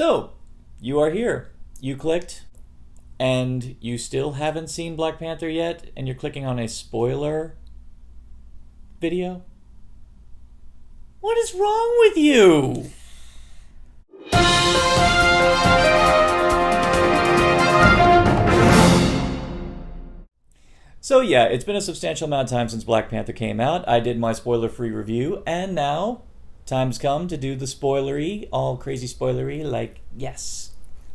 So, you are here. You clicked, and you still haven't seen Black Panther yet, and you're clicking on a spoiler video? What is wrong with you? So yeah, it's been a substantial amount of time since Black Panther came out. I did my spoiler-free review, and now time's come to do the spoilery, all crazy spoilery, like, yes.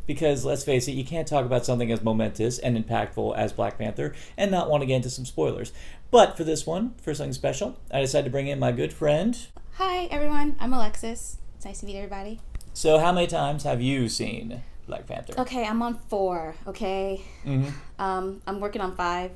Because, let's face it, you can't talk about something as momentous and impactful as Black Panther and not want to get into some spoilers. But for this one, for something special, I decided to bring in my good friend. Hi, everyone. I'm Alexis. It's nice to meet everybody. So how many times have you seen Black Panther? Okay, I'm on 4, okay? Mm-hmm. I'm working on 5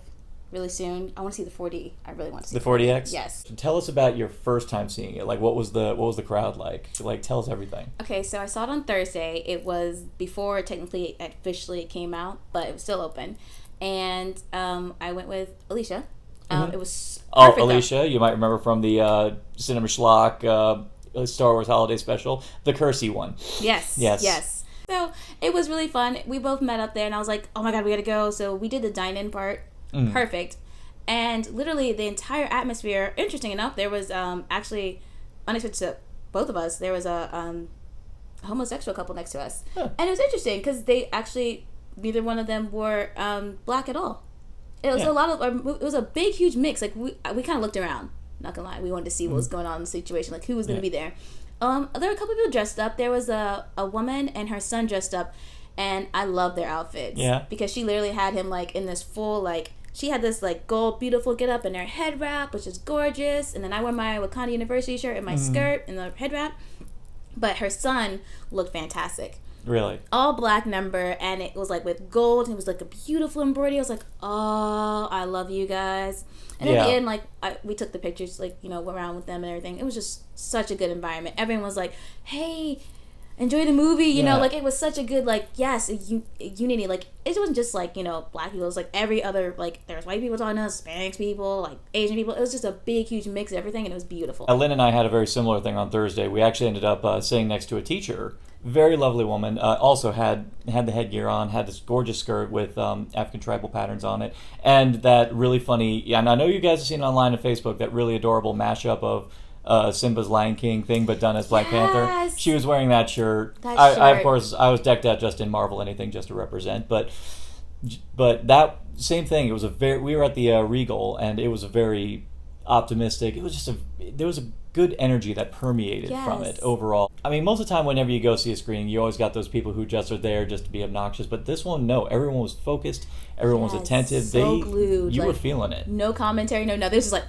really soon. I want to see the 4D. I really want to see the 4DX? Yes. Tell us about your first time seeing it. Like, what was the crowd like? Like, tell us everything. Okay, so I saw it on Thursday. It was before technically officially it came out, but it was still open. And I went with Alicia. Mm-hmm. It was perfect, Alicia, you might remember from the Cinema Schlock Star Wars Holiday Special, the Kersey one. Yes. So it was really fun. We both met up there, and I was like, oh my god, we gotta go. So we did the dine-in part. Perfect. And literally the entire atmosphere, interesting enough, there was actually, unexpected to both of us, there was a homosexual couple next to us. Huh. And it was interesting because they actually, neither one of them were black at all. It was it was a big, huge mix. Like, we kind of looked around, not gonna lie. We wanted to see what was going on in the situation, like who was gonna be there. There were a couple people dressed up. There was a woman and her son dressed up, and I love their outfits. Yeah. Because she literally had him like in this full she had this like gold beautiful get up and her head wrap, which is gorgeous, and then I wore my Wakanda University shirt and my skirt and the head wrap. But her son looked fantastic. Really? All black number, and it was like with gold, and it was like a beautiful embroidery. I was like, oh, I love you guys. And at the end, like, we took the pictures, like, you know, around with them and everything. It was just such a good environment. Everyone was like, hey, enjoy the movie, you know, like, it was such a good, like, yes, unity. Like, it wasn't just like, you know, black people. It was like every other, like, there was white people talking to us, Hispanic people, like Asian people. It was just a big, huge mix of everything, and it was beautiful. Lynn and I had a very similar thing on Thursday. We actually ended up sitting next to a teacher. Very lovely woman. Also had the headgear on, had this gorgeous skirt with African tribal patterns on it, and that really funny. And I know you guys have seen it online on Facebook, that really adorable mashup of Simba's Lion King thing, but done as Black Panther. She was wearing that shirt. I of course I was decked out just in Marvel anything just to represent, but that same thing. It was we were at the Regal, and it was a very optimistic. It was just there was a good energy that permeated from it overall. I mean, most of the time whenever you go see a screening, you always got those people who just are there just to be obnoxious, but this one, no, everyone was focused, everyone was attentive. So glued. You were feeling it. No commentary, no nothing. This was like,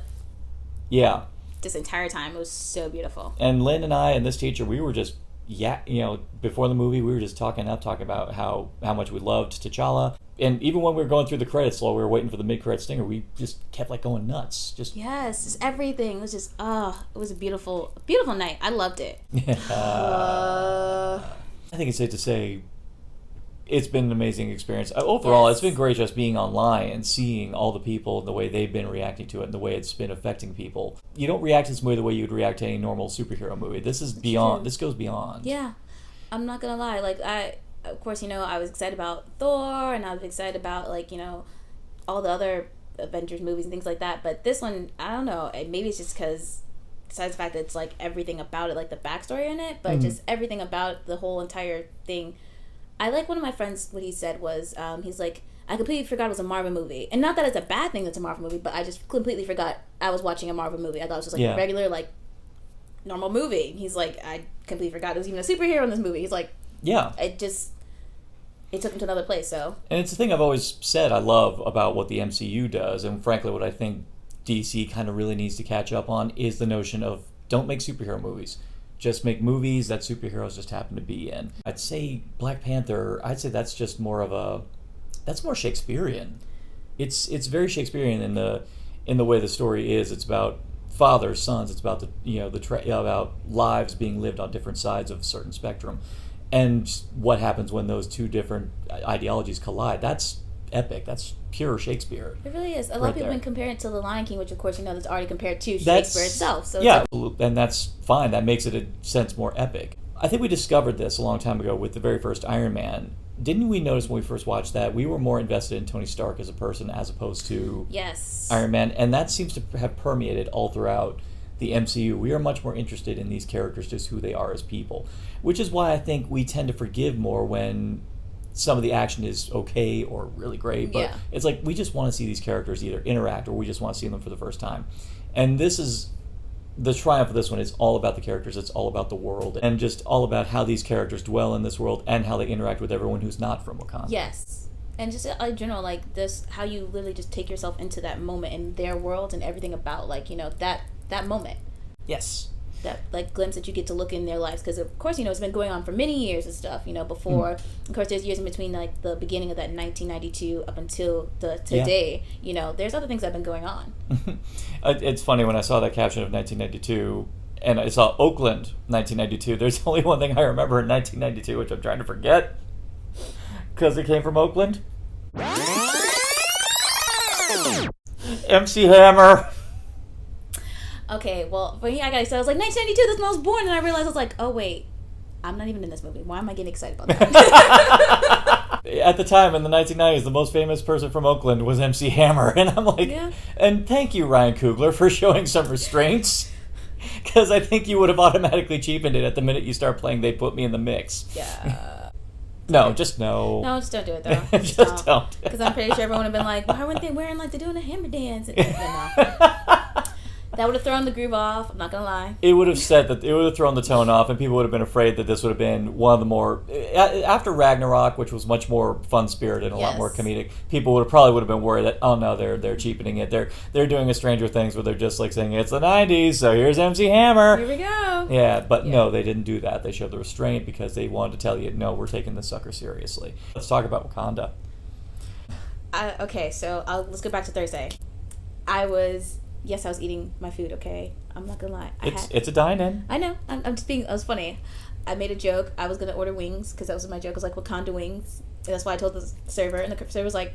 yeah, this entire time. It was so beautiful. And Lynn and I and this teacher, we were just, before the movie, we were just talking about how much we loved T'Challa. And even when we were going through the credits while we were waiting for the mid-credit stinger, we just kept like going nuts. Just everything. It was just, it was a beautiful, beautiful night. I loved it. I think it's safe to say it's been an amazing experience. Overall, it's been great just being online and seeing all the people and the way they've been reacting to it and the way it's been affecting people. You don't react to this movie the way you would react to any normal superhero movie. This is beyond. This goes beyond. Yeah. I'm not going to lie. Like, of course, you know, I was excited about Thor, and I was excited about, like, you know, all the other Avengers movies and things like that. But this one, I don't know. Maybe it's just because, besides the fact that it's, like, everything about it, like, the backstory in it, but just everything about the whole entire thing. I like one of my friends, what he said was, he's like, I completely forgot it was a Marvel movie. And not that it's a bad thing that's a Marvel movie, but I just completely forgot I was watching a Marvel movie. I thought it was just, like, a regular, like, normal movie. He's like, I completely forgot there was even a superhero in this movie. He's like, yeah. It took him to another place, so. And it's the thing I've always said I love about what the MCU does, and frankly what I think DC kind of really needs to catch up on is the notion of don't make superhero movies. Just make movies that superheroes just happen to be in. I'd say Black Panther, that's just more that's more Shakespearean. It's very Shakespearean in the way the story is. It's about fathers, sons, it's about about lives being lived on different sides of a certain spectrum. And what happens when those two different ideologies collide. That's epic. That's pure Shakespeare. It really is. A lot of people compare it to The Lion King, which of course you know that's already compared to Shakespeare itself. So yeah, and that's fine. That makes it a sense more epic. I think we discovered this a long time ago with the very first Iron Man. Didn't we notice when we first watched that we were more invested in Tony Stark as a person as opposed to Yes. Iron Man? And that seems to have permeated all throughout the MCU. We are much more interested in these characters, just who they are as people, which is why I think we tend to forgive more when some of the action is okay or really great. But it's like we just want to see these characters either interact or we just want to see them for the first time. And this is the triumph of this one is all about the characters. It's all about the world and just all about how these characters dwell in this world and how they interact with everyone who's not from Wakanda. Yes. And just in general, like this, how you literally just take yourself into that moment in their world and everything about, like, you know, that moment. Yes. That, like, glimpse that you get to look in their lives. Because, of course, you know, it's been going on for many years and stuff, you know, before. Of course, there's years in between, like, the beginning of that 1992 up until today. You know, there's other things that have been going on. It's funny, when I saw that caption of 1992, and I saw Oakland 1992, there's only one thing I remember in 1992, which I'm trying to forget, because it came from Oakland. MC Hammer. Okay, well, for me, I gotta say, I was like, 1992, that's when I was born, and I realized, I was like, oh, wait, I'm not even in this movie. Why am I getting excited about that? At the time, in the 1990s, the most famous person from Oakland was MC Hammer, and I'm like, and thank you, Ryan Coogler, for showing some restraints, because I think you would have automatically cheapened it at the minute you start playing They Put Me in the Mix. Yeah. No, just no. No, just don't do it, though. Just don't. Because I'm pretty sure everyone would have been like, why weren't they wearing, like, they're doing a hammer dance? And, no. That would have thrown the groove off. I'm not gonna lie. It would have thrown the tone off, and people would have been afraid that this would have been one of the more after Ragnarok, which was much more fun spirited and a lot more comedic. People would have been worried that they're cheapening it. They're doing a Stranger Things where they're just like saying it's the 90s, so here's MC Hammer. Here we go. Yeah, but no, they didn't do that. They showed the restraint because they wanted to tell you, no, we're taking this sucker seriously. Let's talk about Wakanda. Okay, so let's go back to Thursday. I was eating my food, okay? I'm not gonna lie. It's a dine-in. I know. I'm just being... It was funny. I made a joke. I was gonna order wings, because that was my joke. I was like, Wakanda wings. And that's why I told the server, and the server was like,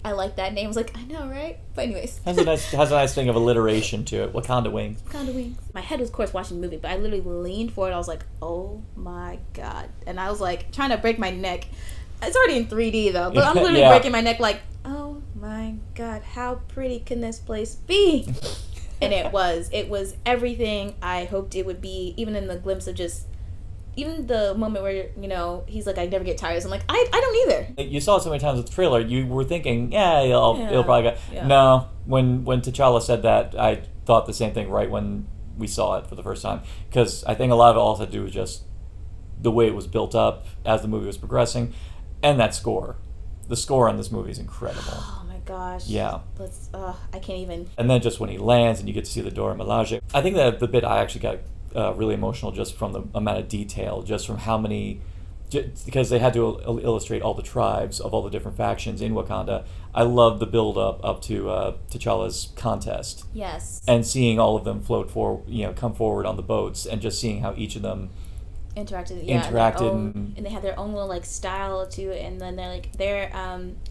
I like that name. I was like, I know, right? But anyways. Has a nice thing of alliteration to it. Wakanda wings. Wakanda wings. My head was, of course, watching the movie, but I literally leaned forward. I was like, oh my God. And I was like, trying to break my neck. It's already in 3D, though. But I'm literally breaking my neck like, oh my God, how pretty can this place be? And it was everything I hoped it would be, even in the glimpse of just, even the moment where, you know, he's like, I never get tired. So I'm like, I don't either. You saw it so many times with the trailer, you were thinking, it'll probably go. Yeah. No, when T'Challa said that, I thought the same thing right when we saw it for the first time. Because I think a lot of it also had to do with just the way it was built up as the movie was progressing, and that score. The score on this movie is incredible. Oh my gosh. Yeah. I can't even. And then just when he lands and you get to see the Dora Milaje. I think that the bit I actually got really emotional just from the amount of detail, just from how many, because they had to illustrate all the tribes of all the different factions in Wakanda. I love the build up to T'Challa's contest. Yes. And seeing all of them come forward on the boats, and just seeing how each of them interacted, and they had their own little like style to it, and then I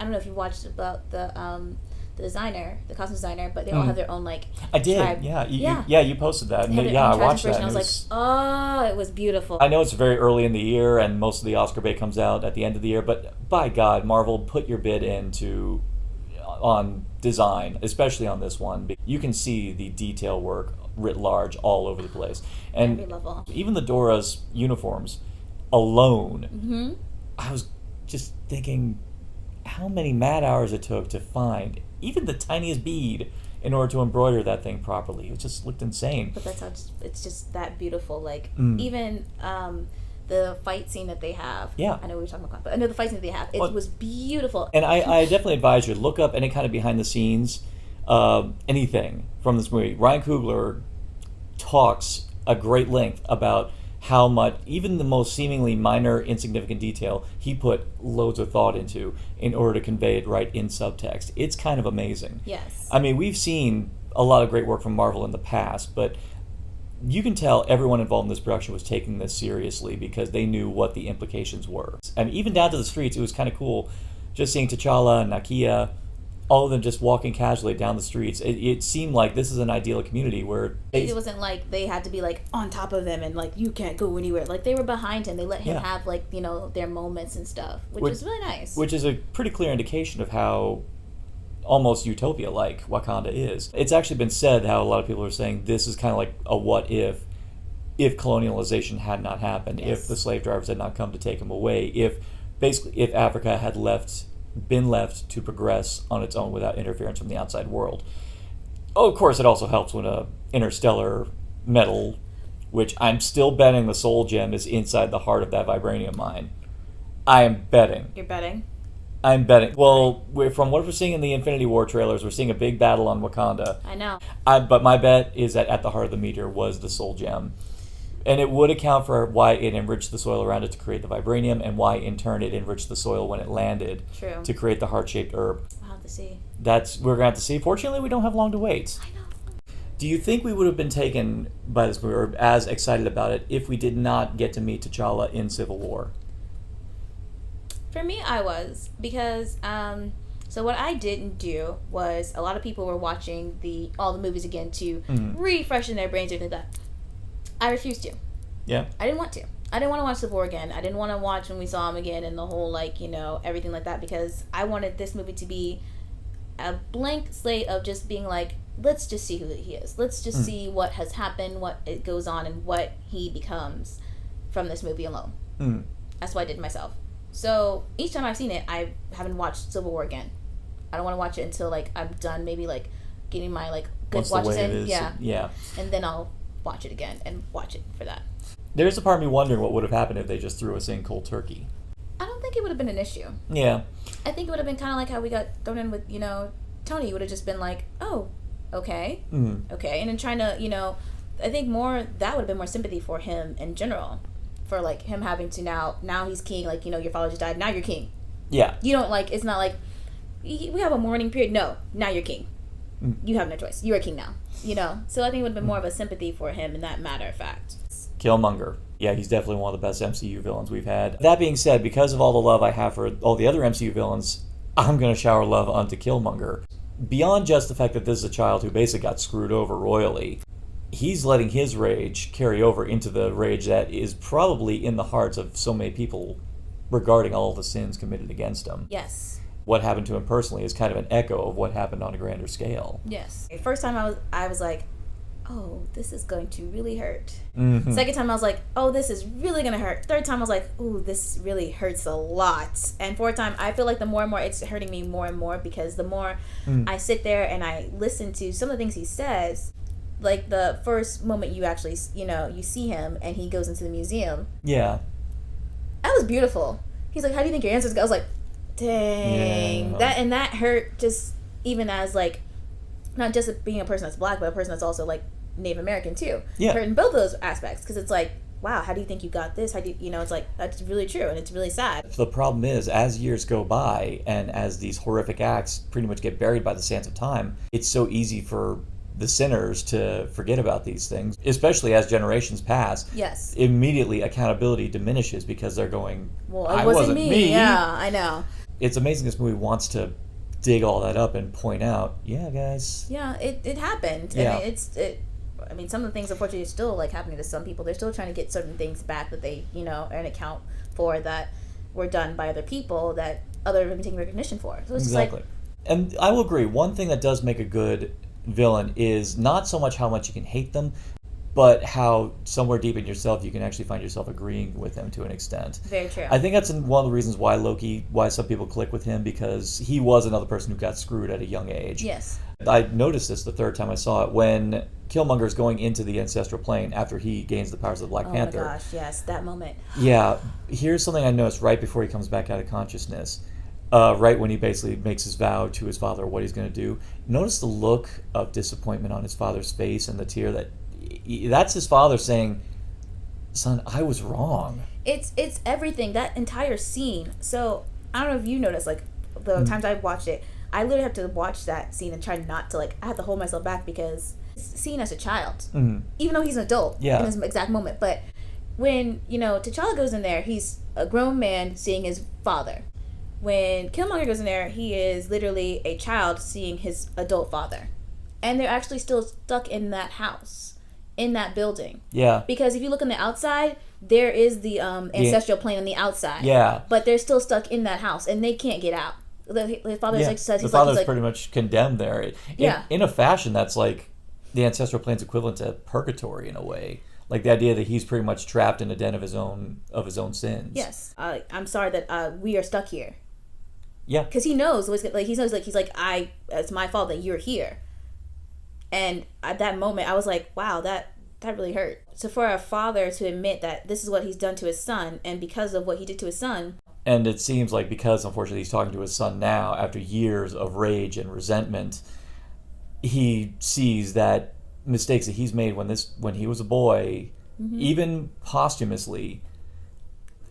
don't know if you watched about the designer, the costume designer, but they all have their own like I did tribe. You posted that, and I watched that, and I was like, it was beautiful. I know it's very early in the year and most of the Oscar bait comes out at the end of the year, but by God, Marvel, put your bid on design, especially on this one. You can see the detail work writ large all over the place, and every level. Even the Dora's uniforms alone, I was just thinking how many mad hours it took to find even the tiniest bead in order to embroider that thing properly. It just looked insane. But that's how it's just that beautiful. Like even the fight scene that they have. Yeah. I know we were talking about, but I know the fight scene that they have. It was beautiful. And I definitely advise you to look up any kind of behind the scenes, anything from this movie. Ryan Coogler talks a great length about how much, even the most seemingly minor, insignificant detail, he put loads of thought into in order to convey it right in subtext. It's kind of amazing. Yes. I mean, we've seen a lot of great work from Marvel in the past, but you can tell everyone involved in this production was taking this seriously because they knew what the implications were. And even down to the streets, it was kind of cool just seeing T'Challa and Nakia all of them just walking casually down the streets. It seemed like this is an ideal community where it wasn't like they had to be like on top of him and like you can't go anywhere. Like they were behind him. They let him have like, you know, their moments and stuff, which was really nice. Which is a pretty clear indication of how almost utopia-like Wakanda is. It's actually been said how a lot of people are saying this is kind of like a what if colonialization had not happened, if the slave drivers had not come to take him away, if Africa had been left to progress on its own without interference from the outside world. Oh, of course, it also helps when a interstellar metal, which I'm still betting the soul gem is inside the heart of that vibranium mine. I am betting. You're betting? I'm betting. Well, from what we're seeing in the Infinity War trailers, we're seeing a big battle on Wakanda. I know. But my bet is that at the heart of the meteor was the soul gem. And it would account for why it enriched the soil around it to create the vibranium, and why, in turn, it enriched the soil when it landed to create the heart-shaped herb. We'll have to see. We're going to have to see. Fortunately, we don't have long to wait. I know. Do you think we would have been taken by this movie, or as excited about it, if we did not get to meet T'Challa in Civil War? For me, I was, because so what I didn't do was, a lot of people were watching all the movies again to refreshen their brains or anything like that. I refused to. Yeah. I didn't want to. I didn't want to watch Civil War again. I didn't want to watch When We Saw Him Again and the whole, like, you know, everything like that, because I wanted this movie to be a blank slate of just being like, let's just see who he is. Let's just see what has happened, what it goes on, and what he becomes from this movie alone. That's what I did myself. So each time I've seen it, I haven't watched Civil War again. I don't want to watch it until like I'm done, maybe like getting my like good watches in. Yeah. And then I'll watch it again and watch it for that. There's a part of me wondering what would have happened if they just threw us in cold turkey. I don't think it would have been an issue. Yeah. I think it would have been kind of like how we got thrown in with, you know, Tony. It would have just been like, oh, okay. Okay. And then trying to, you know, I think that would have been more sympathy for him in general. For like him having to now he's king, like, you know, your father just died, now you're king. Yeah. You don't like, it's not like we have a mourning period. No, now you're king. You have no choice. You are king now. You know? So I think it would have been more of a sympathy for him in that matter of fact. Killmonger. Yeah, he's definitely one of the best MCU villains we've had. That being said, because of all the love I have for all the other MCU villains, I'm going to shower love onto Killmonger. Beyond just the fact that this is a child who basically got screwed over royally, he's letting his rage carry over into the rage that is probably in the hearts of so many people regarding all the sins committed against him. Yes. What happened to him personally is kind of an echo of what happened on a grander scale. Yes. First time I was like, oh, this is going to really hurt. Second time I was like, oh, this is really going to hurt. Third time I was like, ooh, this really hurts a lot. And fourth time, I feel like the more and more it's hurting me more and more, because the more I sit there and I listen to some of the things he says, like the first moment you actually, you know, you see him and he goes into the museum. Yeah. That was beautiful. He's like, how do you think your answers go? I was like, dang. Yeah. That hurt, just even as like, not just being a person that's black, but a person that's also like Native American too. Yeah. Hurt in both of those aspects, because it's like, wow, how do you think you got this? How do you know, it's like, that's really true, and it's really sad. The problem is, as years go by and as these horrific acts pretty much get buried by the sands of time, it's so easy for the sinners to forget about these things, especially as generations pass. Yes. Immediately accountability diminishes because they're going, well, it wasn't me. Yeah, I know. It's amazing this movie wants to dig all that up and point out, yeah, guys. Yeah, it happened. Yeah. I mean, some of the things, unfortunately, are still like happening to some people. They're still trying to get certain things back that they, you know, are an account for, that were done by other people that other have been taking recognition for. So it's exactly. Just like, and I will agree. One thing that does make a good villain is not so much how much you can hate them, but how somewhere deep in yourself you can actually find yourself agreeing with them to an extent. Very true. I think that's one of the reasons why why some people click with him, because he was another person who got screwed at a young age. Yes. I noticed this the third time I saw it, when Killmonger's going into the ancestral plane after he gains the powers of the Black Panther. Oh my gosh, yes, that moment. Yeah, here's something I noticed right before he comes back out of consciousness. Right when he basically makes his vow to his father what he's going to do. Notice the look of disappointment on his father's face and the tear that's his father saying, son, I was wrong. It's everything, that entire scene. So I don't know if you noticed, like the times I watched it, I literally have to watch that scene and try not to, like, I have to hold myself back, because it's seen as a child, even though he's an adult in this exact moment. But when, you know, T'Challa goes in there, he's a grown man seeing his father. when Killmonger goes in there, he is literally a child seeing his adult father. And they're actually still stuck in that house, in that building. Yeah. Because if you look on the outside, there is the ancestral plane on the outside. Yeah. But they're still stuck in that house, and they can't get out. The father says the father's pretty much condemned there. Yeah. In a fashion, that's like the ancestral plane's equivalent to purgatory in a way. Like the idea that he's pretty much trapped in a den of his own sins. Yes. I'm sorry that we are stuck here. Yeah. Because he knows, he's like, it's my fault that you're here. And at that moment, I was like, wow, that really hurt. So for a father to admit that this is what he's done to his son, and because of what he did to his son. And it seems like because, unfortunately, he's talking to his son now, after years of rage and resentment, he sees that mistakes that he's made when he was a boy, even posthumously,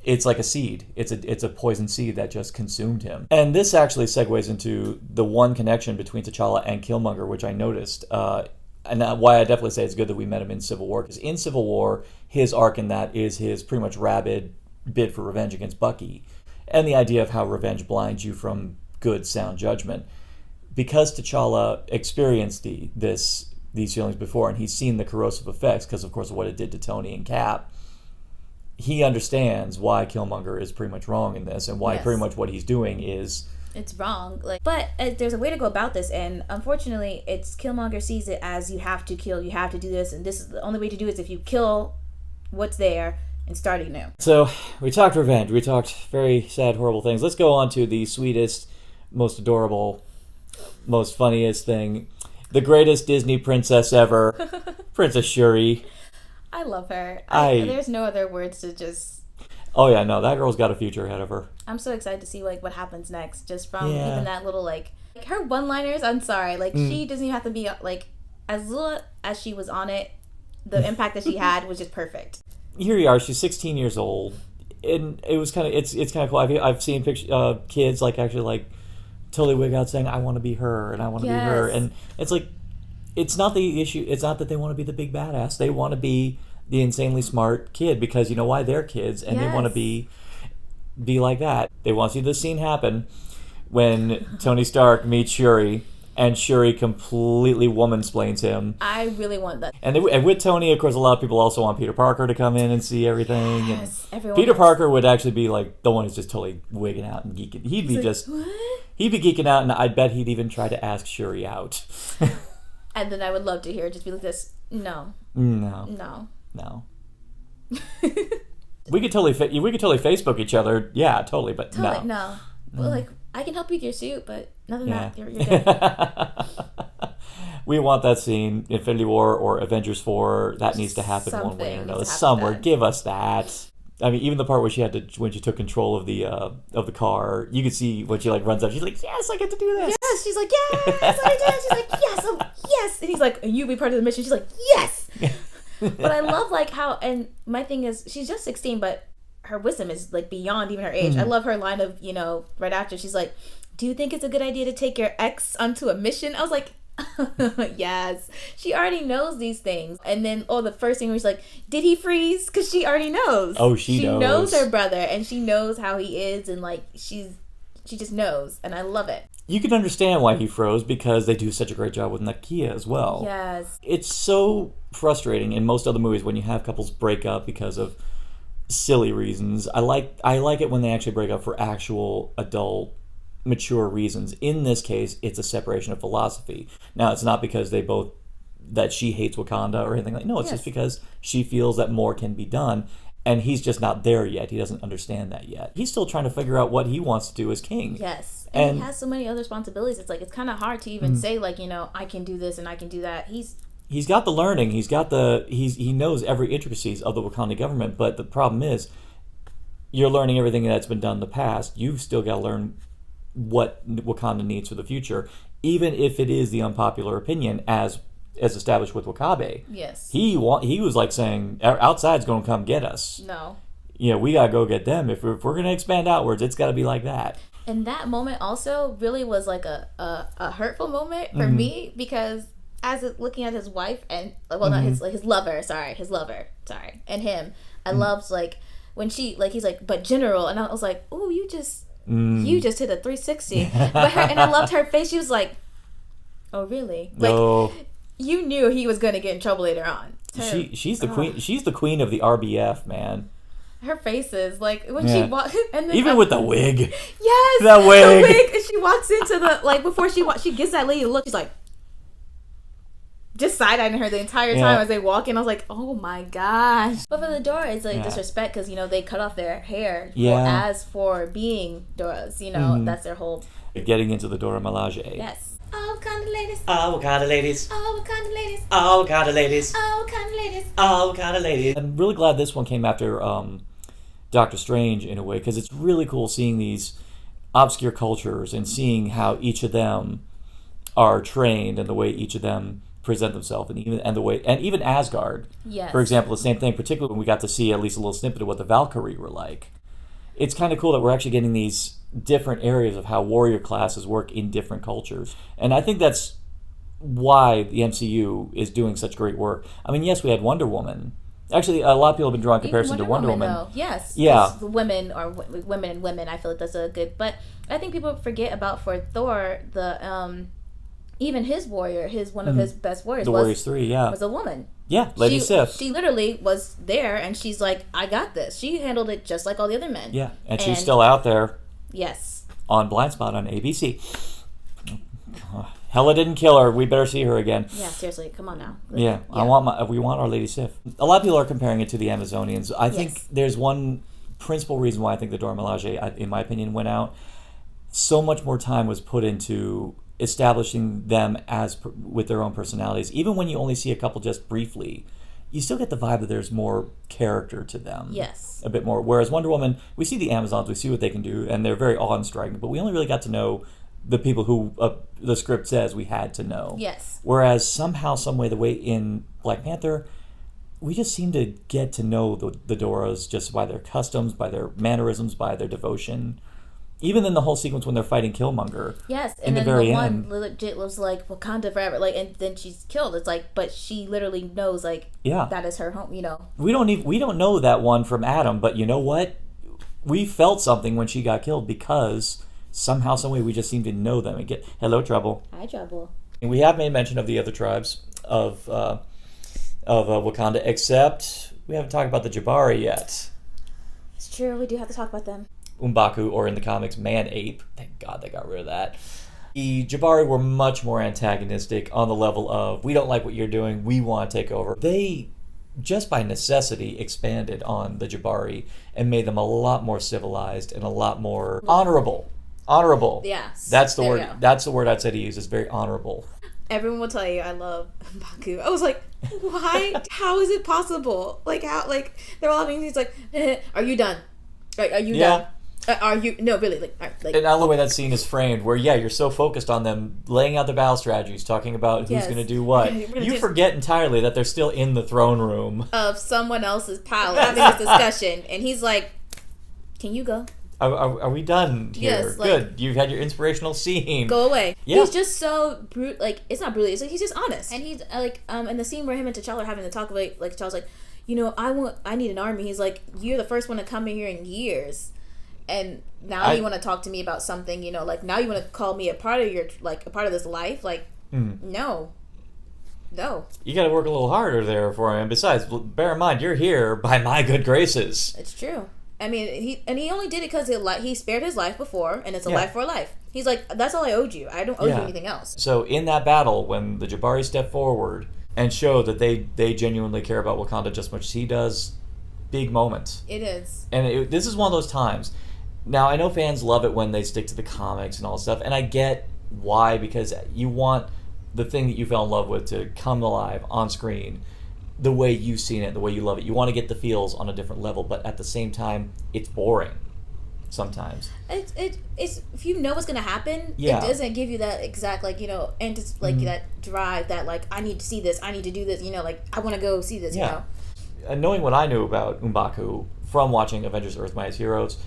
it's like a seed. It's a poison seed that just consumed him. And this actually segues into the one connection between T'Challa and Killmonger, which I noticed. And why I definitely say it's good that we met him in Civil War. Because in Civil War, his arc in that is his pretty much rabid bid for revenge against Bucky. And the idea of how revenge blinds you from good, sound judgment. Because T'Challa experienced these feelings before, and he's seen the corrosive effects, because of course of what it did to Tony and Cap, he understands why Killmonger is pretty much wrong in this, and why pretty much what he's doing is... It's wrong. But there's a way to go about this, and unfortunately, Killmonger sees it as you have to kill, you have to do this, and this is the only way to do it is if you kill what's there and starting new. So, we talked revenge, we talked very sad, horrible things. Let's go on to the sweetest, most adorable, most funniest thing. The greatest Disney princess ever, Princess Shuri. I love her. There's no other words to just... Oh yeah, no, that girl's got a future ahead of her. I'm so excited to see what happens next, just from even that little like her one-liners. I'm sorry, she doesn't even have to be as little as she was on it. The impact that she had was just perfect. Here you are. She's 16 years old, and it was kind of it's kind of cool. I've seen kids actually totally wig out saying I want to be her and I want to be her, and it's like it's not the issue. It's not that they want to be the big badass. They want to be the insanely smart kid because you know why they're kids and they want to be like that. They want to see this scene happen when Tony Stark meets Shuri and Shuri completely woman-splains him. I really want that. And with Tony, of course, a lot of people also want Peter Parker to come in and see everything. Yes, and Peter Parker would actually be like the one who's just totally wigging out and geeking. He'd be geeking out, and I'd bet he'd even try to ask Shuri out. And then I would love to hear it just be like this. No. We could totally Facebook each other. Yeah, totally. But no. Well, I can help you with your suit, but other than that, you're good. We want that scene, Infinity War or Avengers 4. That needs to happen one way or another. Somewhere, give us that. I mean, even the part where when she took control of the car, you could see when she runs up. She's like, "Yes, I get to do this." Yes, she's like, "Yes, I did." She's like, "Yes, yes," and he's like, "You be part of the mission." She's like, "Yes." But I love how, and my thing is, she's just 16, but her wisdom is beyond even her age. I love her line of right after she's like, "Do you think it's a good idea to take your ex onto a mission?" I was like, yes, she already knows these things. And then the first thing was like, did he freeze? Because she already knows. Oh, she knows her brother, and she knows how he is, and she just knows, and I love it. You can understand why he froze because they do such a great job with Nakia as well. Yes, it's so frustrating in most other movies when you have couples break up because of silly reasons. I like it when they actually break up for actual adult mature reasons. In this case, it's a separation of philosophy. Now, it's not because that she hates Wakanda or anything no, it's just because she feels that more can be done, and he's just not there yet. He doesn't understand that yet. He's still trying to figure out what he wants to do as king. Yes. And he has so many other responsibilities. It's kind of hard to even say I can do this and I can do that. He's got the learning. He knows every intricacies of the Wakanda government, but the problem is you're learning everything that's been done in the past. You've still got to learn what Wakanda needs for the future, even if it is the unpopular opinion as established with Wakabe. Yes. He was saying, outside's going to come get us. No. We got to go get them. If we're going to expand outwards, it's got to be like that. And that moment also really was a hurtful moment for me, because looking at his wife and, not his lover, and him, I loved when she, he's like, but general, and I was like, oh, you just You just hit a 360. But and I loved her face. She was like, oh, really? Like, No. you knew he was going to get in trouble later on. She's the queen. She's the queen of the RBF, man. Her faces, like, when she walks... Even with the wig. Yes! The wig! The wig! And she walks into the... Like, before she gets that lady to look, she's like... Just side-eyeing her the entire time as they walk in. I was like, oh my gosh. But for the Dora, it's like disrespect because, they cut off their hair. Yeah. As for being Doras, that's their whole... Getting into the Dora Milaje. Yes. Oh, Wakanda ladies. Oh, Wakanda ladies. Oh, Wakanda ladies. Oh, Wakanda ladies. Oh, Wakanda ladies. Oh, Wakanda ladies. I'm really glad this one came after Doctor Strange in a way, because it's really cool seeing these obscure cultures and seeing how each of them are trained and the way each of them present themselves, and even Asgard. Yes. For example, the same thing, particularly when we got to see at least a little snippet of what the Valkyrie were like. It's kind of cool that we're actually getting these different areas of how warrior classes work in different cultures. And I think that's why the MCU is doing such great work. I mean, yes, we had Wonder Woman. Actually, a lot of people have been drawing comparison to Wonder Woman. Though. Yes. Yeah. Women or women and women. I feel like that's a good. But I think people forget about for Thor the even his warrior, one of his best warriors, the Warriors 3, was a woman. Yeah, Lady Sif. She literally was there, and she's like, "I got this." She handled it just like all the other men. Yeah, and she's still out there. Yes. On Blind Spot on ABC. Hella didn't kill her. We better see her again. Yeah, seriously, come on now. Yeah. We want our Lady Sif. A lot of people are comparing it to the Amazonians. I think there's one principal reason why I think the Dora Milaje, in my opinion, went out. So much more time was put into establishing them with their own personalities. Even when you only see a couple just briefly, you still get the vibe that there's more character to them. Yes. A bit more. Whereas Wonder Woman, we see the Amazons, we see what they can do, and they're very awe-striking, but we only really got to know the people who the script says we had to know. Yes. Whereas somehow, some way, the way in Black Panther, we just seem to get to know the Doras just by their customs, by their mannerisms, by their devotion. Even in the whole sequence when they're fighting Killmonger. Yes, and then the one legit was like Wakanda forever, like, and then she's killed. It's like, but she literally knows, like, that is her home. We don't know that one from Adam, but you know what? We felt something when she got killed because somehow, some way, we just seem to know them. And hello, Trouble. Hi, Trouble. And we have made mention of the other tribes of Wakanda, except we haven't talked about the Jabari yet. It's true. We do have to talk about them. M'Baku, or in the comics, Man-Ape. Thank God they got rid of that. The Jabari were much more antagonistic on the level of, we don't like what you're doing, we want to take over. They, just by necessity, expanded on the Jabari and made them a lot more civilized and a lot more honorable. Honorable. Yeah. That's the word. That's the word I'd say to use. Is very honorable. Everyone will tell you I love M'Baku. I was like, why? How is it possible? Like, how? Like, they're all having these like, are you done? Are you done? Are you? No, really. Like, and I love the way that scene is framed, where you're so focused on them laying out their battle strategies, talking about who's going to do what. You forget entirely that they're still in the throne room of someone else's palace having this discussion, and he's like, "Can you go? Are we done here? Yes, good. You've had your inspirational scene. Go away." Yeah. He's just so brute. Like, it's not brutal. It's like he's just honest, and he's like, in the scene where him and T'Challa are having the talk, like T'Challa's like, I need an army. He's like, you're the first one to come in here in years. And now you want to talk to me about something, like now you want to call me a part of this life? Like, no. You got to work a little harder there for him. Besides, bear in mind, you're here by my good graces. It's true. I mean, he only did it because he spared his life before, and it's a life for a life. He's like, that's all I owed you. I don't owe you anything else. So in that battle, when the Jabari step forward and show that they genuinely care about Wakanda just as much as he does, big moment. It is. And this is one of those times. Now, I know fans love it when they stick to the comics and all that stuff, and I get why, because you want the thing that you fell in love with to come alive on screen the way you've seen it, the way you love it. You want to get the feels on a different level, but at the same time, it's boring sometimes. It's if you know what's going to happen, it doesn't give you that exact, and just, that drive that, I need to see this, I need to do this, I want to go see this, And knowing what I knew about M'Baku from watching Avengers Earth Mightiest Heroes,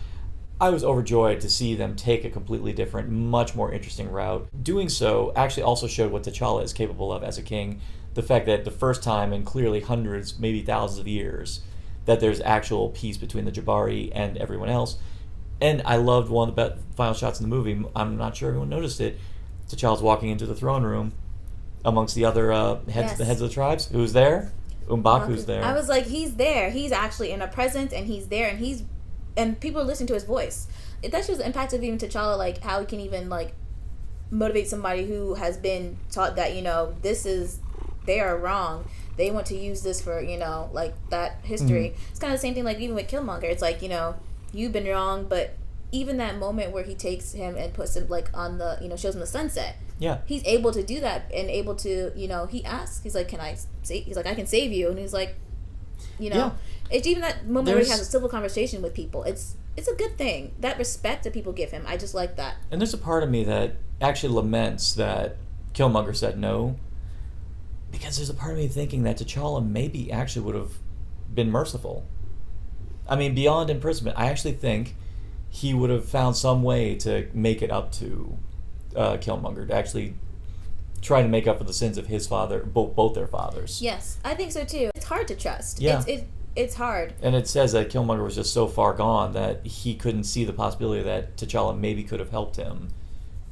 I was overjoyed to see them take a completely different, much more interesting route. Doing so actually also showed what T'Challa is capable of as a king. The fact that the first time in clearly hundreds, maybe thousands of years, that there's actual peace between the Jabari and everyone else. And I loved one of the final shots in the movie. I'm not sure everyone noticed it. T'Challa's walking into the throne room amongst the other Yes. the heads of the tribes. Who's there? M'Baku's there. I was like, he's there. He's actually in a presence, and he's there, and people are listening to his voice. That shows the impact of even T'Challa, like how he can even like motivate somebody who has been taught that they are wrong. They want to use this for like that history. Mm-hmm. It's kind of the same thing like even with Killmonger. It's like you've been wrong, but even that moment where he takes him and puts him like on the shows him the sunset. Yeah. He's able to do that and able to he asks. He's like, can I save? He's like, I can save you, and he's like, Yeah. It's even that moment where he has a civil conversation with people. It's a good thing. That respect that people give him. I just like that. And there's a part of me that actually laments that Killmonger said no, because there's a part of me thinking that T'Challa maybe actually would have been merciful. I mean, beyond imprisonment, I actually think he would have found some way to make it up to Killmonger, to actually try to make up for the sins of his father, both their fathers. Yes, I think so too. It's hard to trust. Yeah. It's hard. And it says that Killmonger was just so far gone that he couldn't see the possibility that T'Challa maybe could have helped him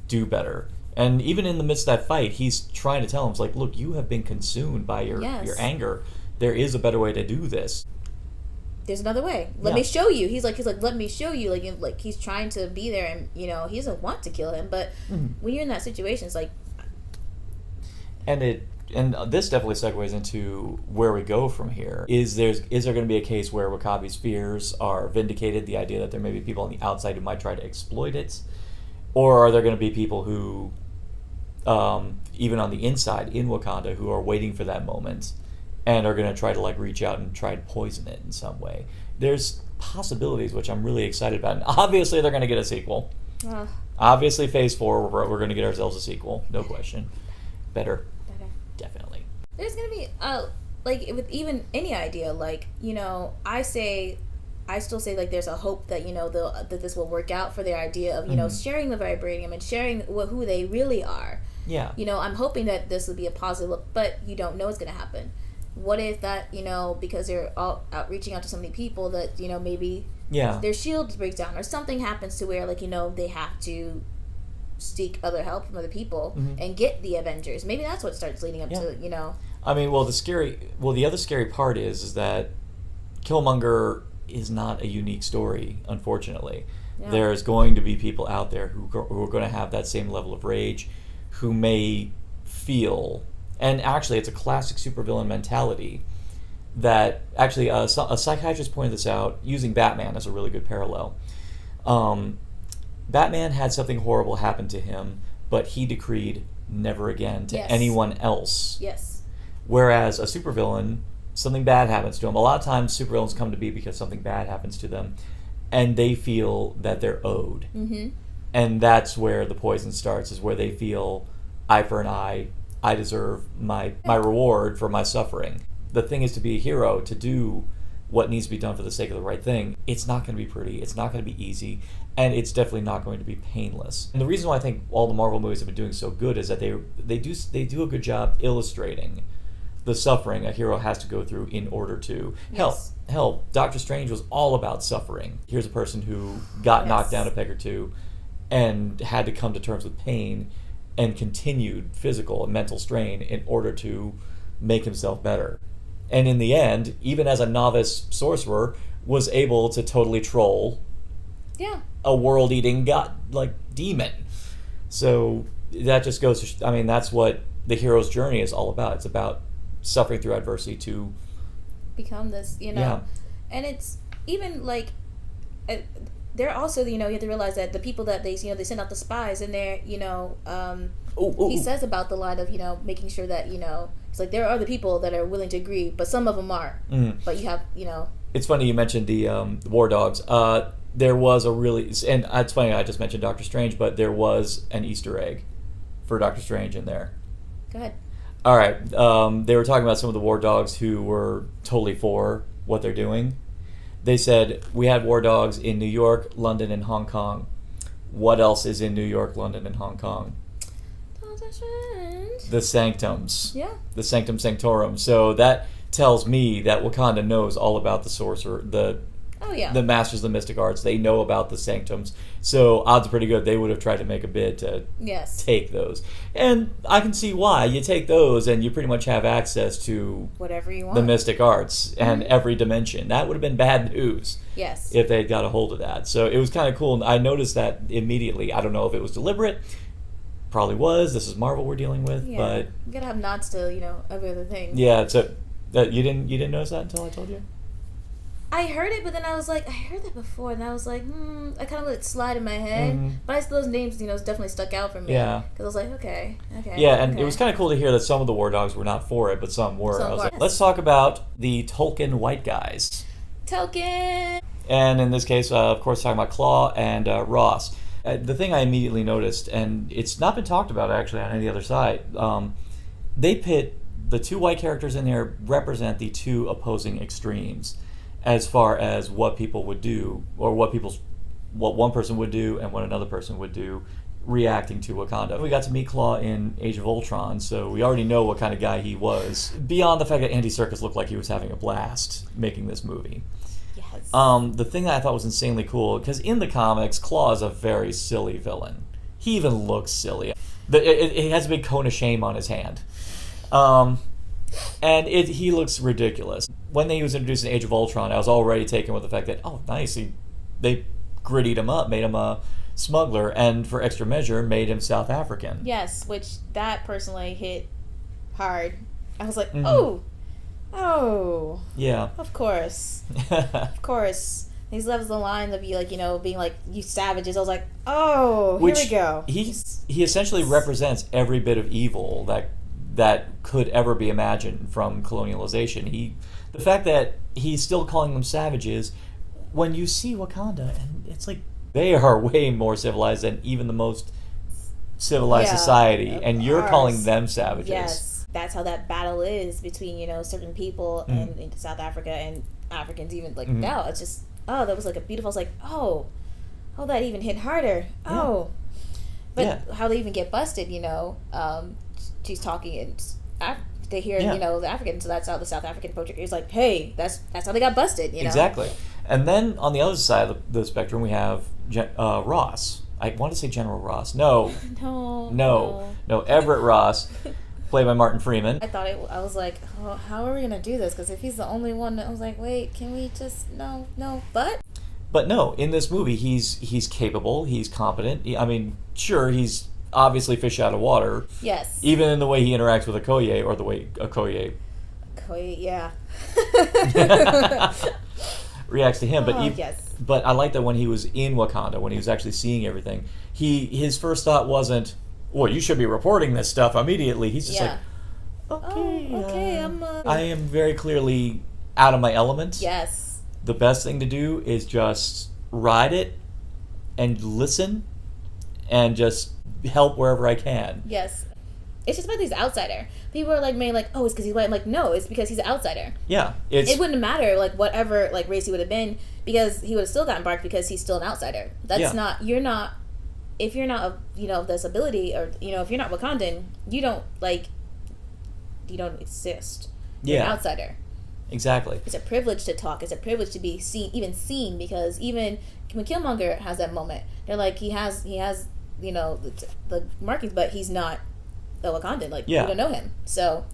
do better. And even in the midst of that fight, he's trying to tell him, it's like, look, you have been consumed by your anger. There is a better way to do this. There's another way. Let me show you. He's like, let me show you. Like he's trying to be there, and he doesn't want to kill him, but when you're in that situation, it's like. And this definitely segues into where we go from here. Is there going to be a case where W'Kabi's fears are vindicated? The idea that there may be people on the outside who might try to exploit it, or are there going to be people who, even on the inside in Wakanda, who are waiting for that moment and are going to try to like reach out and try to poison it in some way? There's possibilities, which I'm really excited about. And obviously, they're going to get a sequel. Obviously, Phase 4, we're going to get ourselves a sequel, no question. Better. Definitely. There's gonna be like with even any idea, like I still say like there's a hope that that this will work out for their idea of sharing the vibranium and sharing who they really are. Yeah. I'm hoping that this will be a positive look, but you don't know what's gonna happen. What if that because they're all out reaching out to so many people that maybe their shield breaks down or something happens to where like they have to seek other help from other people and get the Avengers. Maybe that's what starts leading up to, I mean, the other scary part is that Killmonger is not a unique story, unfortunately. Yeah. There's going to be people out there who are going to have that same level of rage, who may feel, and actually it's a classic supervillain mentality, that actually a psychiatrist pointed this out using Batman as a really good parallel. Batman had something horrible happen to him, but he decreed never again to anyone else. Yes. Whereas a supervillain, something bad happens to him. A lot of times supervillains come to be because something bad happens to them, and they feel that they're owed. Mm-hmm. And that's where the poison starts, is where they feel, eye for an eye, I deserve my reward for my suffering. The thing is to be a hero, to do what needs to be done for the sake of the right thing. It's not going to be pretty. It's not going to be easy. And it's definitely not going to be painless. And the reason why I think all the Marvel movies have been doing so good is that they do a good job illustrating the suffering a hero has to go through in order to hell. Doctor Strange was all about suffering. Here's a person who got knocked down a peg or two and had to come to terms with pain and continued physical and mental strain in order to make himself better. And in the end, even as a novice sorcerer, was able to totally troll a world-eating demon. So that just goes to, that's what the hero's journey is all about. It's about suffering through adversity to become this, And it's even like, they're also, you have to realize that the people that they send out the spies, and they're, he says about the line of, making sure that, it's like there are other people that are willing to agree, but some of them are. But you have, It's funny you mentioned the War Dogs. There was a really, and it's funny I just mentioned Doctor Strange, but there was an Easter egg for Doctor Strange in there. Go ahead. All right. They were talking about some of the War Dogs who were totally for what they're doing. They said, we had War Dogs in New York, London, and Hong Kong. What else is in New York, London, and Hong Kong? The Sanctums. Yeah. The Sanctum Sanctorum. So that tells me that Wakanda knows all about the sorcerer, the yeah. the masters of the mystic arts. They know about the sanctums. So odds are pretty good they would have tried to make a bid to Yes. take those. And I can see why. You take those and you pretty much have access to Whatever you want. the mystic arts and every dimension. That would have been bad news Yes. if they had got a hold of that. So it was kind of cool. I noticed that immediately. I don't know if it was deliberate. Probably was. This is Marvel we're dealing with, Yeah. but You gotta have nods to, every other thing. yeah. So you didn't notice that until I told you. I heard it, but then I was like, I heard that before, and I was like, I kind of let it slide in my head. Mhm. But those names, definitely stuck out for me. Yeah. Because I was like, okay. Yeah, and okay. it was kind of cool to hear that some of the War Dogs were not for it, but some were. Some I was were. like, let's talk about the Tolkien white guys. Tolkien. And in this case, of course, talking about Claw and Ross. The thing I immediately noticed, and it's not been talked about actually on any other side, they pit the two white characters in there represent the two opposing extremes as far as what people would do, or what one person would do and what another person would do reacting to Wakanda. We got to meet Claw in Age of Ultron, so we already know what kind of guy he was, beyond the fact that Andy Serkis looked like he was having a blast making this movie. Yes. The thing that I thought was insanely cool, because in the comics, Claw is a very silly villain. He even looks silly. It has a big cone of shame on his hand. And he looks ridiculous. When he was introduced in Age of Ultron, I was already taken with the fact that, oh, nice, they grittied him up, made him a smuggler, and for extra measure, made him South African. Yes, which that personally hit hard. I was like, Mhm. oh, Yeah. of course. Of course. These levels of the line of you, being like, you savages. I was like, oh, Which here we go. He essentially represents every bit of evil that could ever be imagined from colonialization. The fact that he's still calling them savages, when you see Wakanda, and it's like they are way more civilized than even the most civilized society, and you're calling them savages. Yes, that's how that battle is between certain people and in South Africa and Africans. Even now, it's just that was like a beautiful. I was like, oh, that even hit harder. Yeah. Oh, but Yeah. how they even get busted. She's talking and they hear the African, so that's how the South African approach it. It's like, hey, that's how they got busted. Exactly. And then on the other side of the spectrum, we have Ross. I want to say General Ross. No, Everett Ross, played by Martin Freeman. I was like, oh, how are we gonna do this? Because if he's the only one, I was like, wait, can we just no, But no, in this movie, he's capable, he's competent. I mean, sure, he's obviously fish out of water. Yes. Even in the way he interacts with Okoye, or the way Okoye yeah. reacts to him. But yes. But I like that when he was in Wakanda, when he was actually seeing everything, his first thought wasn't, well, you should be reporting this stuff immediately. He's just like, okay, I am very clearly out of my element. Yes. The best thing to do is just ride it and listen and just help wherever I can. Yes. It's just about he's an outsider. People are like, oh, it's because he's white. I'm like, no, it's because he's an outsider. Yeah. It wouldn't matter, whatever, race he would have been, because he would have still gotten barked because he's still an outsider. That's not, if you're not, of this ability, or, if you're not Wakandan, you don't exist. You're an outsider. Exactly. It's a privilege to talk. It's a privilege to be seen, because even when Killmonger has that moment, they're like, he has the markings, but he's not a Wakandan. You don't know him. So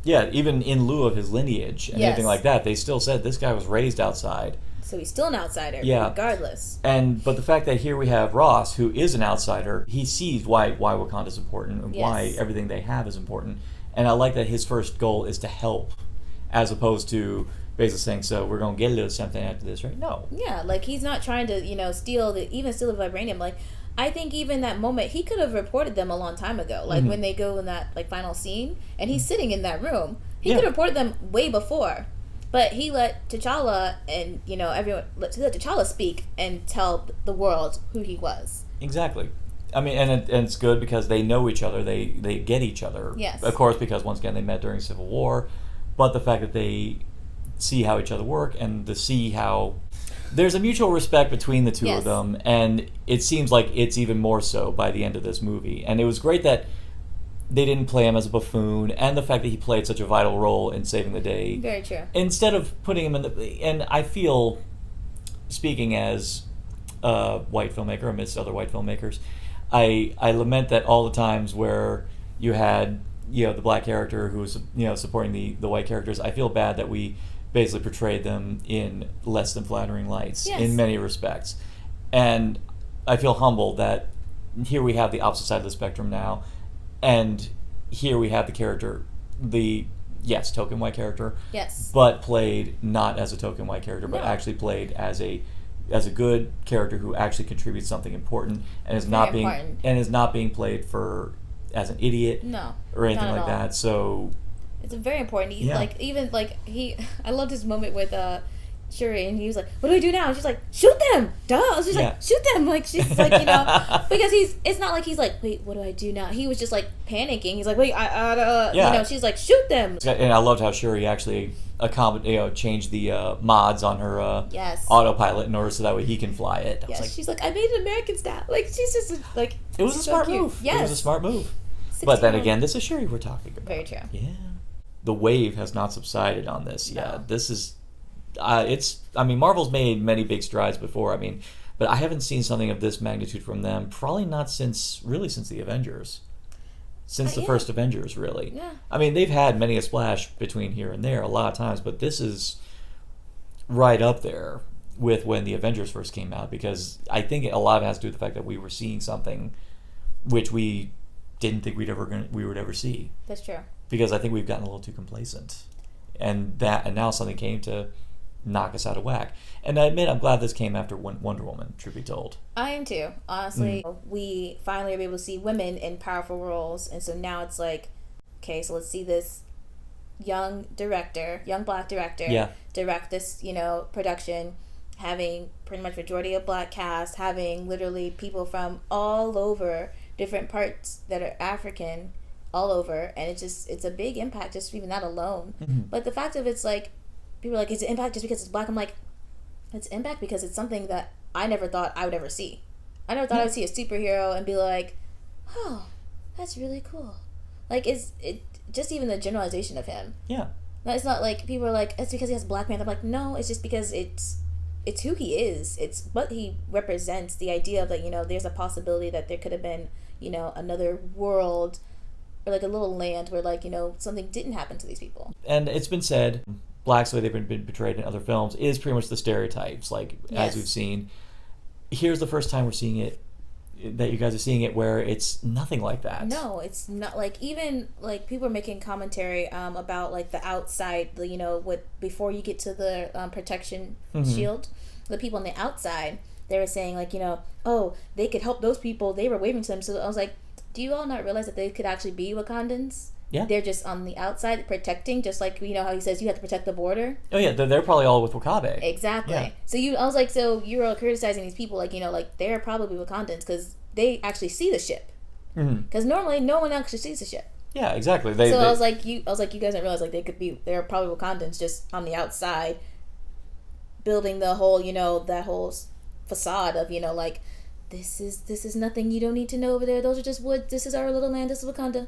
yeah, even in lieu of his lineage and anything like that, they still said this guy was raised outside. So he's still an outsider, regardless. But the fact that here we have Ross, who is an outsider, he sees why Wakanda is important and why everything they have is important. And I like that his first goal is to help, as opposed to basically saying, so we're going to get a little something after this, right? No. Yeah, he's not trying to, steal the vibranium. I think even that moment, he could have reported them a long time ago. When they go in that final scene, and he's sitting in that room, he could have reported them way before. But he let T'Challa and everyone let T'Challa speak and tell the world who he was. Exactly. I mean, and it's good because they know each other. They get each other. Yes. Of course, because once again they met during Civil War, but the fact that they see how each other work and to see how there's a mutual respect between the two of them, and it seems like it's even more so by the end of this movie. And it was great that they didn't play him as a buffoon, and the fact that he played such a vital role in saving the day. Very true. Instead of putting him in and I feel speaking as a white filmmaker amidst other white filmmakers, I lament that all the times where you had the black character who was supporting the white characters, I feel bad that we basically portrayed them in less than flattering lights in many respects. And I feel humbled that here we have the opposite side of the spectrum now, and here we have the character, token white character, but played not as a token white character, but actually played as a good character who actually contributes something important and is not being played as an idiot or anything like that. So it's very important. I loved his moment with Shuri, and he was like, "What do I do now?" And she's like, "Shoot them!" Duh. She's like, "Shoot them!" Like she's like, because it's not like he's like, "Wait, what do I do now?" He was just like panicking. He's like, "Wait, she's like, "Shoot them!" And I loved how Shuri actually changed the mods on her autopilot in order so that way he can fly it. She's like, "I made it American style." Like she's just like, it was a smart move. Yes, it was a smart move. But then again, this is Shuri we're talking about. Very true. Yeah, the wave has not subsided on this yet. No. This is. Marvel's made many big strides before. But I haven't seen something of this magnitude from them. Probably not since the Avengers, since the first Avengers, really. Yeah. They've had many a splash between here and there a lot of times, but this is right up there with when the Avengers first came out, because I think a lot of it has to do with the fact that we were seeing something which we didn't think we would ever see. That's true. Because I think we've gotten a little too complacent, and now something came to knock us out of whack. And I admit, I'm glad this came after Wonder Woman, truth be told. I am too. Honestly, we finally are able to see women in powerful roles, and so now it's like, okay, so let's see this young black director, direct this, production, having pretty much majority of black cast, having literally people from all over different parts that are African all over, and it's a big impact just even that alone. But the fact of it's like, people are like, is it impact just because it's black? I'm like, it's impact because it's something that I never thought I would ever see. I never thought I would see a superhero and be like, oh, that's really cool. Like, it's just even the generalization of him. Yeah. It's not like people are like, it's because he has Black Panther. I'm like, no, it's just because it's who he is. It's what he represents. The idea of like, there's a possibility that there could have been, another world or like a little land where like, something didn't happen to these people. And it's been said, blacks, the way they've been portrayed in other films, is pretty much the stereotypes, as we've seen. Here's the first time we're seeing it, that you guys are seeing it, where it's nothing like that. No, it's not. Like, even like people are making commentary about like the outside, before you get to the protection shield, the people on the outside, they were saying like, oh, they could help those people, they were waving to them. So I was like, do you all not realize that they could actually be Wakandans? Yeah. They're just on the outside protecting, just like, how he says you have to protect the border. Oh yeah, they're probably all with Wakabe. Exactly. Yeah. So I was like, so you're criticizing these people, like, like they're probably Wakandans because they actually see the ship. Because normally no one actually sees the ship. Yeah, exactly. I was like, you guys didn't realize like they're probably Wakandans just on the outside, building the whole, that whole facade of, like, this is nothing you don't need to know over there. Those are just woods. This is our little land. This is Wakanda.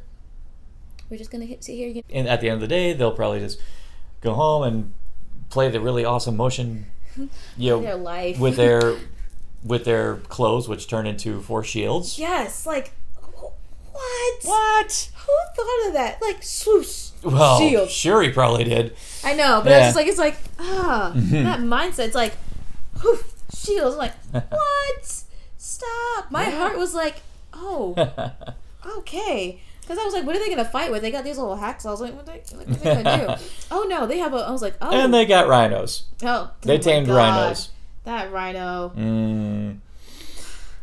We're just going to sit here. And at the end of the day, they'll probably just go home and play the really awesome motion, their life. with their clothes, which turn into force shields. Yes, like, what? What? Who thought of that? Like, swoosh, well, shield. Shuri probably did. I know, but it's like, that mindset's like, whew, shields. I'm like, what? Stop. My heart was like, oh, okay. Because I was like, what are they going to fight with? They got these little hacksaws. I was like, what are they going to do? Oh, no, they have I was like, oh. And they got rhinos. Oh, they tamed rhinos. That rhino.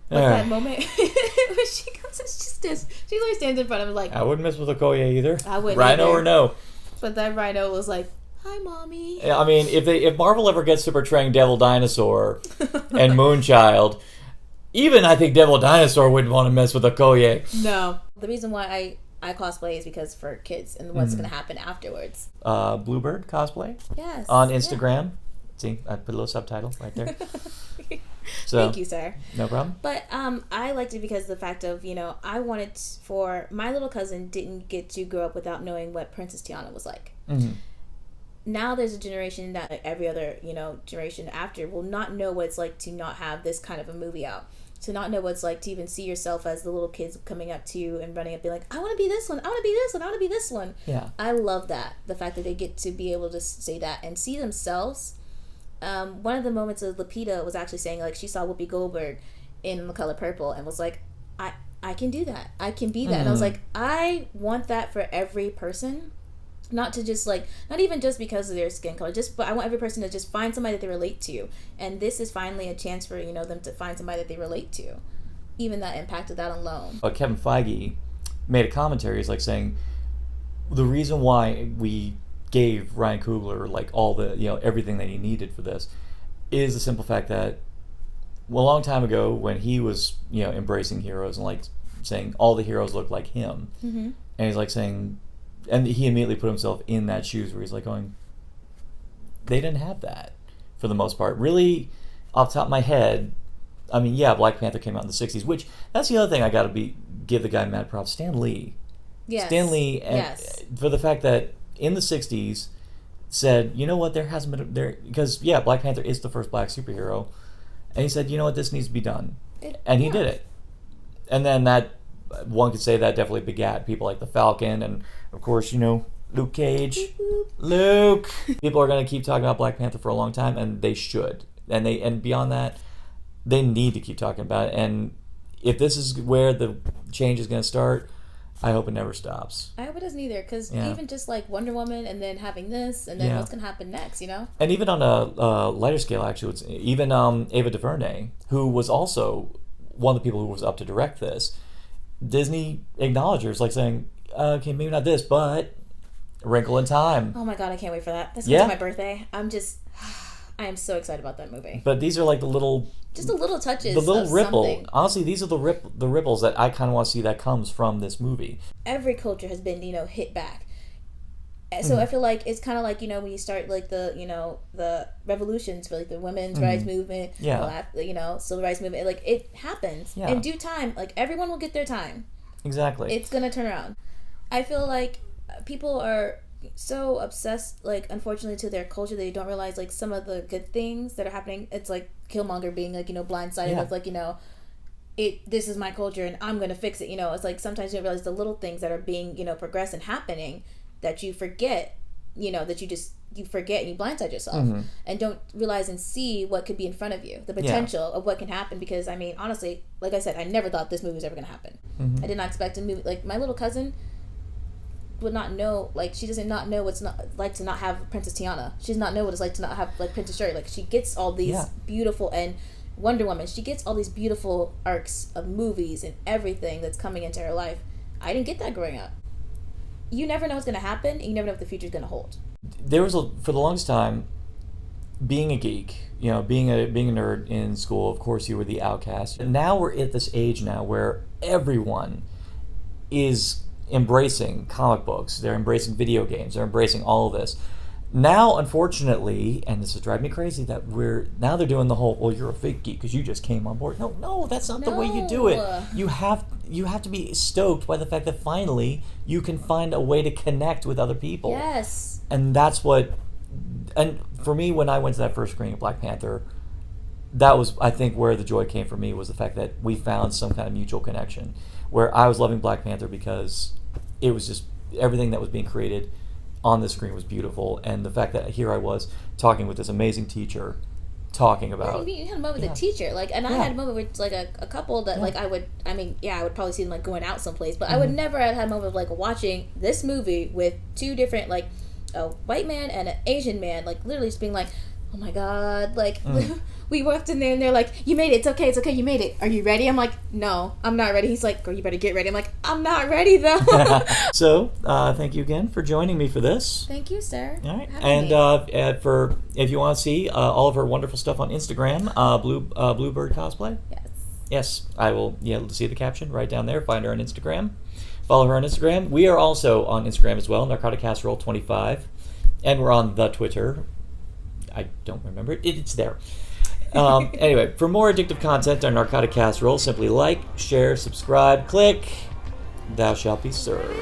But that moment when she comes and she literally stands in front of him like, I wouldn't mess with Okoye either. I wouldn't Rhino either. Or no. But that rhino was like, hi, mommy. If Marvel ever gets to portraying Devil Dinosaur and Moonchild, even I think Devil Dinosaur wouldn't want to mess with Okoye. No. The reason why I cosplay is because for kids and what's going to happen afterwards. Bluebird cosplay? Yes. On Instagram. Yeah. See, I put a little subtitle right there. So, thank you, sir. No problem. But I liked it because the fact of, I wanted for my little cousin didn't get to grow up without knowing what Princess Tiana was like. now there's a generation that, like, every other, generation after will not know what it's like to not have this kind of a movie out. To not know what it's like to even see yourself as the little kids coming up to you and running up, being like, I want to be this one, I want to be this one, I want to be this one. Yeah. I love that. The fact that they get to be able to say that and see themselves. One of the moments of Lupita was actually saying, like, she saw Whoopi Goldberg in The Color Purple and was like, I can do that. I can be that. And I was like, I want that for every person. Not to just, like, not even just because of their skin color, but I want every person to just find somebody that they relate to. And this is finally a chance for, them to find somebody that they relate to. Even that impact of that alone. Kevin Feige made a commentary, is like saying, the reason why we gave Ryan Coogler, like, all the, everything that he needed for this is the simple fact that, well, a long time ago when he was, embracing heroes and, like, saying all the heroes look like him. Mm-hmm. And he's like saying, and he immediately put himself in that shoes where he's like going, they didn't have that for the most part. Really, off the top of my head, I mean, yeah, Black Panther came out in the 60s, which, that's the other thing I got to give the guy mad props. Stan Lee. Yes. Stan Lee, for the fact that in the 60s said, you know what, there hasn't been, because, yeah, Black Panther is the first black superhero. And he said, you know what, this needs to be done. And he did it. And then that, one could say that definitely begat people like the Falcon and, of course, Luke Cage. Luke! People are going to keep talking about Black Panther for a long time, and they should. And beyond that, they need to keep talking about it. And if this is where the change is going to start, I hope it never stops. I hope it doesn't either, because even just like Wonder Woman and then having this, and then what's going to happen next, And even on a lighter scale, actually, it's even Ava DuVernay, who was also one of the people who was up to direct this, Disney acknowledged her, like saying, okay, maybe not this, but Wrinkle in Time. Oh my god, I can't wait for that. That's going to be my birthday. I am so excited about that movie. But these are like the little... Just the little touches, the little ripple. Something. Honestly, these are the ripples that I kind of want to see that comes from this movie. Every culture has been, hit back. So I feel like it's kind of like, when you start like the revolutions for like the women's rights movement, civil rights movement, like it happens in due time. Like everyone will get their time. Exactly. It's gonna turn around. I feel like people are so obsessed, like, unfortunately, to their culture, they don't realize like some of the good things that are happening. It's like Killmonger being like blindsided with like this is my culture and I'm gonna fix it. It's like sometimes you don't realize the little things that are being progressed and happening that you forget. That you forget and you blindside yourself and don't realize and see what could be in front of you, the potential of what can happen. Because I mean, honestly, like I said, I never thought this movie was ever gonna happen. I did not expect a movie like my little cousin would not know, like she doesn't not know what's not like to not have Princess Tiana. She does not know what it's like to not have like Princess Shuri. Like she gets all these beautiful, and Wonder Woman, she gets all these beautiful arcs of movies and everything that's coming into her life. I didn't get that growing up. You never know what's going to happen, and you never know what the future's going to hold. There was for the longest time, being a geek, being a nerd in school, of course you were the outcast. And now we're at this age now where everyone is embracing comic books, they're embracing video games, they're embracing all of this. Now, unfortunately, and this is driving me crazy, that they're doing the whole, well, you're a fake geek because you just came on board. No, that's not the way you do it. You have to be stoked by the fact that finally you can find a way to connect with other people. Yes. And that's what, and for me, when I went to that first screening of Black Panther, that was, I think, where the joy came for me, was the fact that we found some kind of mutual connection, where I was loving Black Panther because it was just, everything that was being created on the screen was beautiful, and the fact that here I was talking with this amazing teacher, talking about... You had a moment with a teacher, like, and I had a moment with like a couple that like I would probably see them like going out someplace, but I would never have had a moment of like watching this movie with two different, like a white man and an Asian man, like literally just being like, oh my god, like we walked in there and they're like, you made it, it's okay, you made it, are you ready? I'm like, no, I'm not ready. He's like, girl, you better get ready. I'm like, I'm not ready though. So thank you again for joining me for this. Thank you, sir. All right. And for if you want to see all of her wonderful stuff on Instagram, Bluebird Cosplay. Yes, I will see the caption right down there. Find her on Instagram, follow her on Instagram. We are also on Instagram as well, Narcotic Casserole 25, and we're on the Twitter. I don't remember it. It's there. Anyway, for more addictive content on Narcotic Casserole, simply like, share, subscribe, click. Thou shalt be served.